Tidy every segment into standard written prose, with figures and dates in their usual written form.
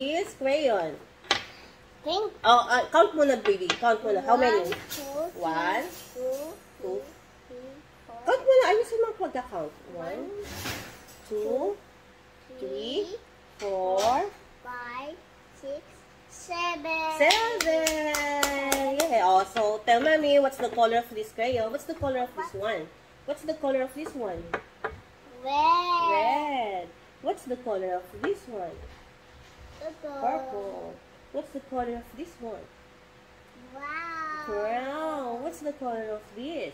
Is crayon. Pink. Oh, count muna, baby. Count muna. How many? 1, 2, 1, 2. 2, 3, 4. Count muna. Ayusin mo pagka-count. 1, 2, 3, 4, 5, 6, 7. 7. Yeah. Oh, so tell mommy what's the color of this crayon. What's the color of this one? What's the color of this one? Red. Red. What's the color of this one? Purple. What's the color of this one? Wow. Brown. What's the color of this?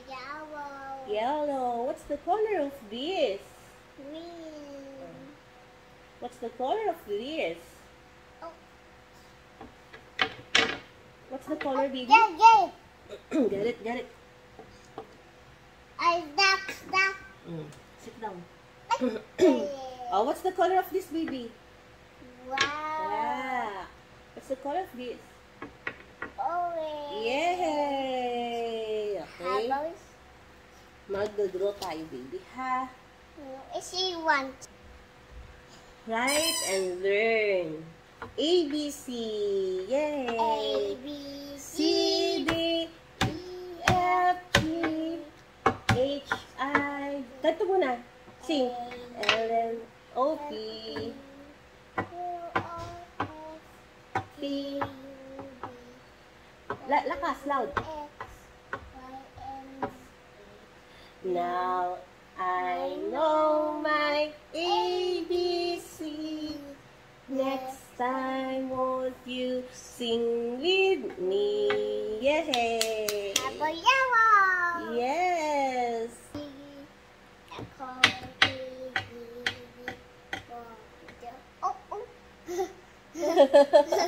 Yellow. Yellow. What's the color of this? Green. What's the color of this? Oh. What's the color, baby? Get it. Get it, get it. Stop. Sit down. Okay. Oh, what's the color of this, baby? Wow. Yeah. What's the color of this? Orange. Yay! Okay. Apples. Magdodraw tayo, baby, ha? She wants. Write and learn. ABC. Yay! A, B, C, D, E, F, G, H, I. Kanto muna. Sing. L, N, O, P, P. Lakas, loud. Now I know my ABC. Next time, won't you sing with me? Yay! Apple yellow. Yes!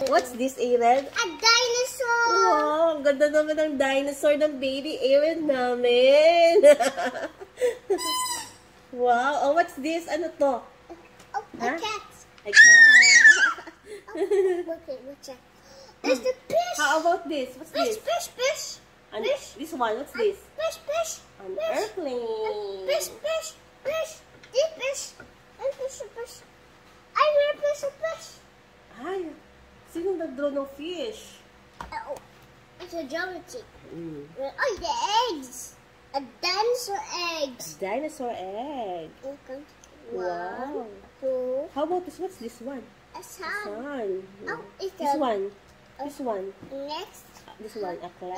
What's this, Aaron? A dinosaur. Wow, ang ganda naman ng dinosaur ng baby Aaron namin. Wow, oh, what's this? Ano to? Oh, a Huh? cat. A cat. Okay, what's that? There's the fish. How about this? What's this? Fish. This one, what's this? Fish. An airplane. Fish. Deep fish. And fish. I will fish. Ay, sino nag-draw ng fish? Oh, it's a geometry. Mm. Oh, the eggs. A dinosaur eggs. Dinosaur egg. Wow. 1, 2. How about this? What's this one? A sun. Sun. Oh, it's This a one. This one. next. This one. A Joe.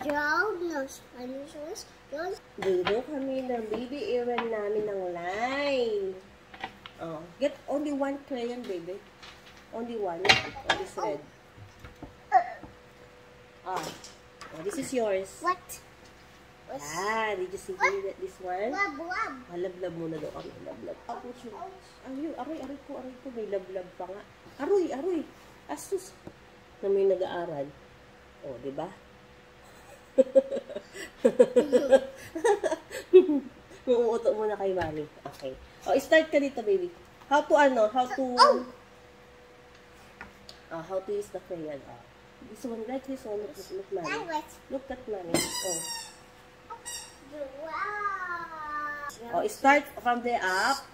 cloud. No, dinosaurs. Dudo kami ng baby Aaron namin ng line. Oh, get only one crayon, baby. Only one. Oh, this red. Oh, this is yours. What? Ah, did you see that this one? Lab. Lablab muna daw kami. Lablab. Ako siya. Aroy ko. May lablab pa nga. Aroy. Asus. Na may nag-aaral. Oh, di ba? Umuuto muna kay mami. Okay. Oh, start ka dito, baby. How to use the crayon. Oh. This one, like this one. Look, mommy. Look at mommy. Oh. Wow. Oh, start from the up.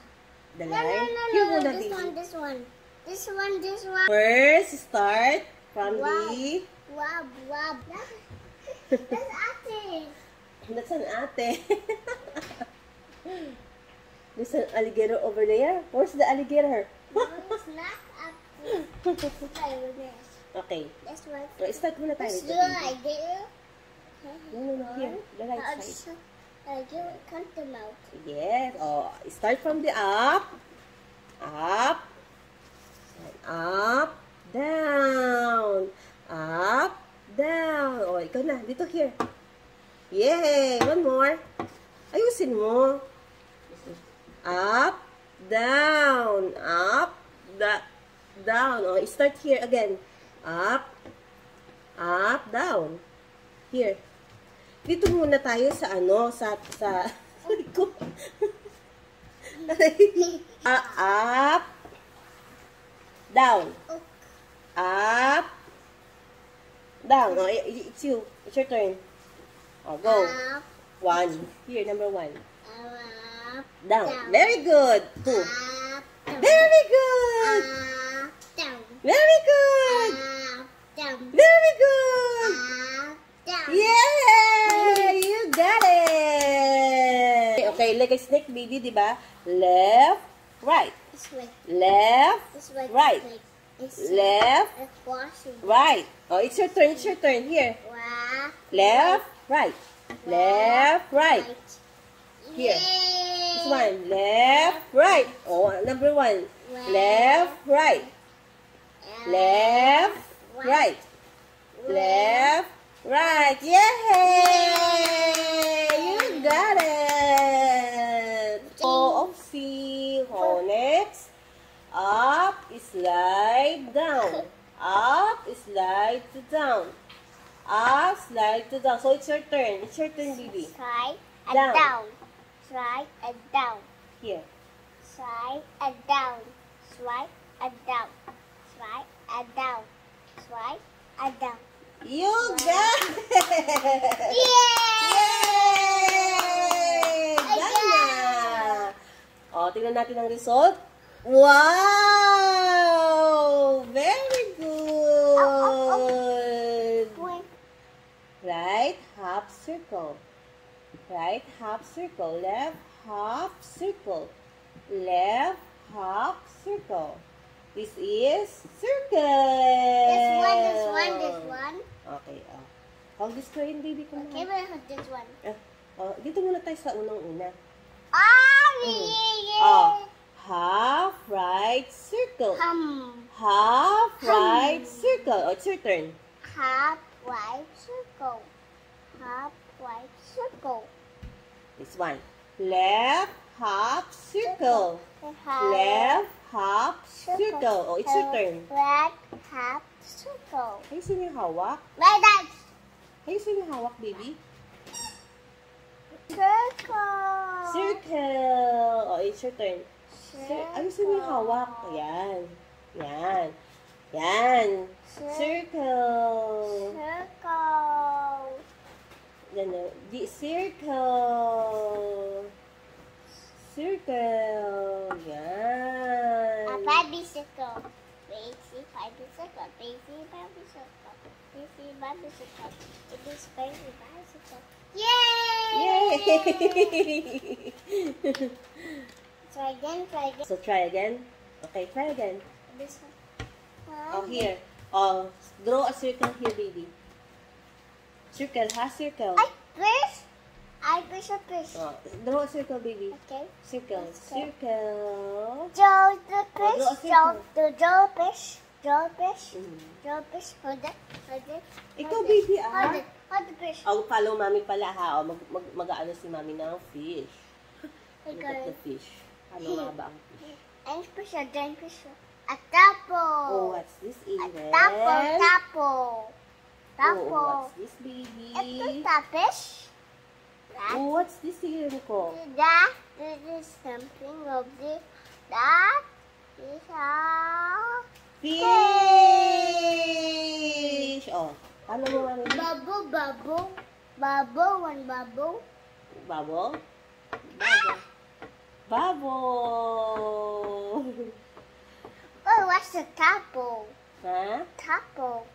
The line. Here muna, baby. This one. First, start from the... Wab. That's ate. That's an ate. There's an alligator over there. Where's the alligator? No, it's not ate. Okay. That's what. So, start muna tayo. Let's do dito, baby. like this. No. Here. The right side. You cut them out. Yes. Oh, start from the up. Up. And up. Down. Up. Down. Oh, ikaw na. Dito, here. Yay! One more. Ayusin mo. Up. Down. Up. Down. Oh, start here again. Up. Up. Down. Here. Dito muna tayo sa ko. Up. Down. Up. Down. Oh, it's you. It's your turn. Oh, go. Up. 1. Here, number 1. Down. Very good. 2. Up, down. Very good. Down. Very good. Down. Very good. Down. Yay! You got it! Okay, like a snake baby, di ba? Left, right. This way. Left, This way. right. It's Left, It's washing. right. Oh, it's your turn. It's your turn. Here. Left, right. Left, right. Here. This one. Left, right. Oh, number 1. Left, right. Left, right. Left, right. Yay! You got it. Oh, see. Oh, next. Up, slide down. Up, slide to down. Up, slide to down. So it's your turn. It's your turn, baby. Slide and Down. down. Slide and down. Here. Slide and down. Slide and down. Slide and down. Slide and down. You got it! Yay! Yay! Done na! O, tingnan natin ang result. Wow! Very good! Right half circle. Right half circle. Left half circle. Left half circle. This is circle. This one. Okay, Hold this train, baby. Come Okay, on. but I have this one. Dito muna tayo sa unang-una. Yeah. Half right circle. Hum. Half right circle. Oh, it's your turn. Half right circle. Half right circle. This one. Left half circle. Left half circle. Oh, it's your turn. Right half circle. Ayusin yung hawak. Right that. Ayusin yung hawak, baby. Circle. Circle. Oh, it's your turn. Circle. Ayusin yung hawak. Ayan. Yan. Yan. Circle. Circle. Yan na. Circle. Circle. Yan. A baby circle. Baby baby circle. Baby baby circle. Baby baby circle. It is baby bicycle. Yay! Yay! Try again. Try again. So, try again. Okay, try again. This one. Oh, here. Oh, draw a circle here, baby. Circle, circle. I fish a fish. Oh, draw a circle, baby. Okay. Circle, Okay. circle. Draw the draw a fish. circle. Draw fish. Draw fish. Mm. Draw fish. Hold it. Hold it. Ikaw, Hold baby, it. Hold it. Hold the fish. Oh, follow mami pala, ha? Oh, mag-ano si mami ng fish. Look Okay. at the fish. Ano nga ba ang fish? And fish. Then fish. A tapo. Oh, what's this, A Eden? tapo. Oh, what's this, baby? Ito the fish. Oh, what's this, Eden ko? That is something of the that is a Fish! Oh, ano mo, mami? bubble. One bubble. Bubble? Bubble. Bubble! Oh, what's the tapo? Ha? Tapo.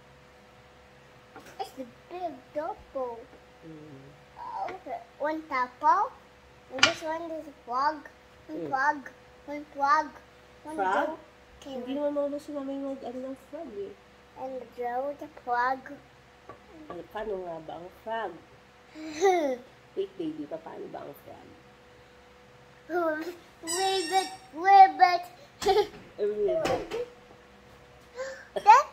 It's the big tapo. Hmm. Okay. One tapo. And this one is a frog. One frog. One frog. One Frog? dog. Okay. Hindi naman marunong si mami mag-ano ng frog, eh. And the draw the frog. Ano, paano nga ba ang frog? Wait, baby, paano ba ang frog? Ribbit. That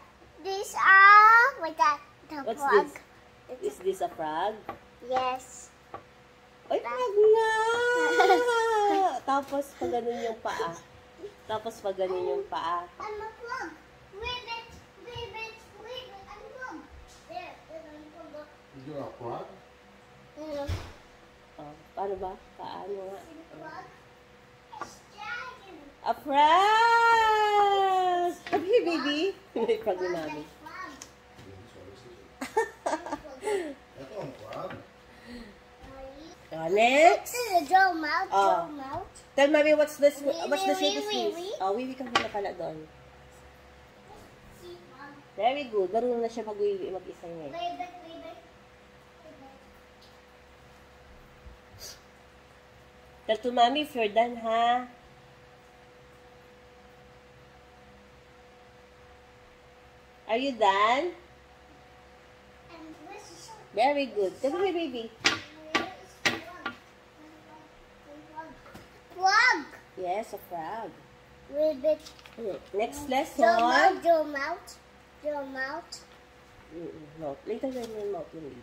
these are with that the What's frog. this? Is this a frog? Yes. Ay, frog nga! Tapos, pag ganun yung paa. I'm a frog. Ribbit. I'm frog. There. I'm frog. You're a frog? Oh, paano ba? Paano nga? Frog. It's dragon. A frog! Come here, baby. May frog ni mami. Frog. Ito ang frog. Next. This is a drum out, Oh. drum out. Tell mommy what's the shape of Wee. this? Oh, wiwi ka muna pala doon. Very good. Marunong na siya mag-wiwi mag-isa niya. Way back, way back. Tell to mommy if you're done, ha? Are you done? And where's the shot? Very good. Come here, baby. Frog. Yes, a frog. Ribbit. Next Drum lesson. out, drum out. Drum out. No, later when you mouth yung baby.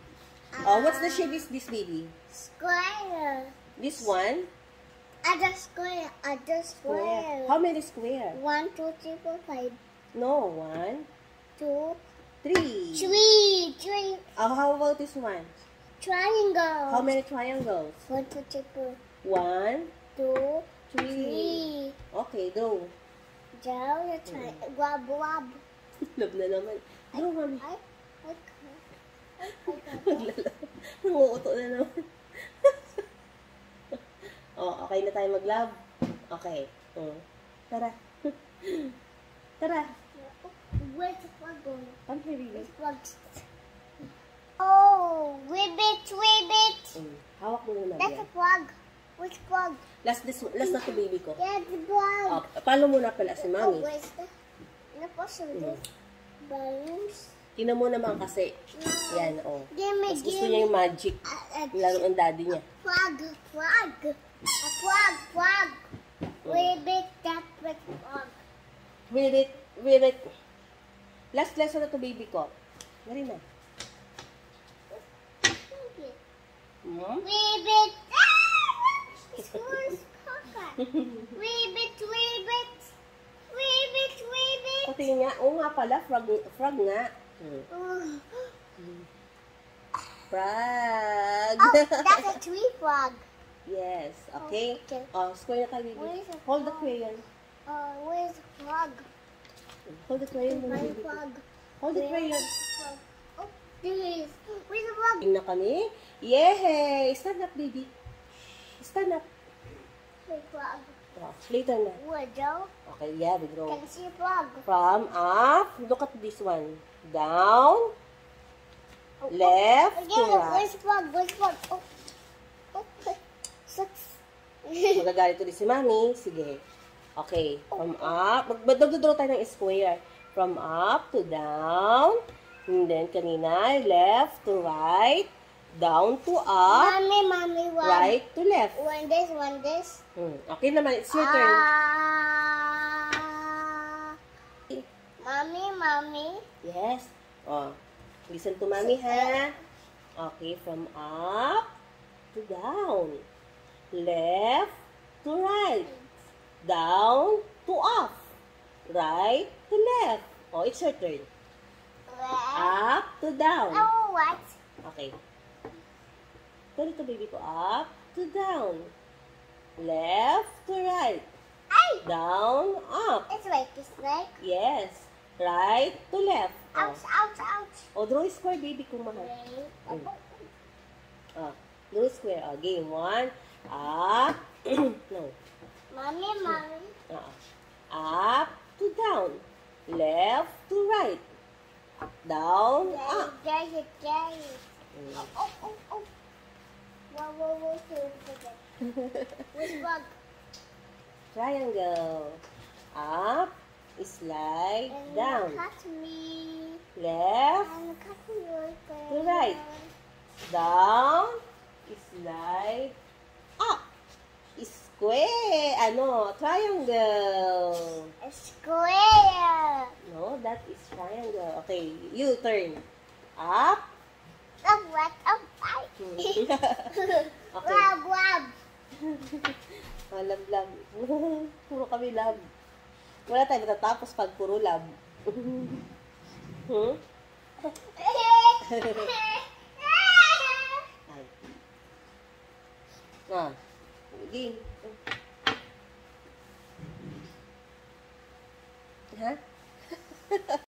Oh, what's the shape is this, baby? Square. This one? Other square. Other Square. square. How many square? 1, 2, 3, 4, 5. No, 1, 2, 3. 3. How about this one? Triangle. How many triangles? 1, 2, 3, 4. 1, 2, 3. 3. Okay, go. Down the triangle. Wab, wab. Love na naman. Go, mami. I Nanguuto na naman. Oh, okay na tayo mag-love? Okay. Tara. Tara. Where's the frog going? Come here, baby. Where's the frog? Oh, ribbit, ribbit. Hawak mo na That's a yan. frog. Which frog? Last na to baby ko. That's the frog. Oh, palo muna pala si Oh, mami. where's the... Ano po siya this? Balloons. Tingnan mo naman kasi. Yan, oh. Give me, Mas gusto give niya me. yung magic. Yung laro ng daddy niya. Frog, frog. A frog, frog. Ribbit, that's the frog. Wait. Last lesson na to baby ko. Dali na. Ribbit. Where's Coca? Ribbit, ribbit. Ribbit, ribbit. Pati nga, oo nga pala, frog nga. Frog. Oh, that's a tree frog. Yes, okay. Okay. Oh, square na tayo, baby. Where's the Hold the frog? crayon. Where's the frog? Hold the crayon muna, My baby. frog. Hold the crayon. Frog. Oh, there he is. Where's the frog? Tingnan kami. Yay! Stand up, baby. Stand up. My frog. Oh, later na. Where, Joe? Okay, yeah, we draw. Can you see a frog? From up, look at this one. Down, Oh, left, to again, right. where's the frog? Where's the frog? Oh, sucks. Magagalit ulit si mami. Sige. Okay. From up. Magdodraw tayo ng square. From up to down. And then, kanina, left to right. Down to up. Mommy, one. Right to left. One this. Okay naman. It's your turn. Mommy. Yes. Oh. Listen to mami, ha? Okay. From up to down. Left to right. Down to up. Right to left. Oh, it's your turn. Left. Up to down. Oh, what? Okay. Ganito, baby ko. Up to down. Left to right. Ay! Down, up. It's like this, like. Yes. Right to left. Ouch, ouch, ouch. Oh, draw a square, baby ko, mahal. Wait. Oh, draw a square. Oh, game 1. Up. No. Mommy. Up to down. Left to right. Down, up. Get it. Oh. Whoa. Which bug? Triangle. Up. Slide And down. cut me. Left. And cut me right there. To right. Down. Slide up. Square. Triangle. A square. No, that is triangle. Okay, you turn. Up. Oh, what? Oh, bye. Okay. Wab. Love. Puro kami love. Wala tayo matatapos pag puro love.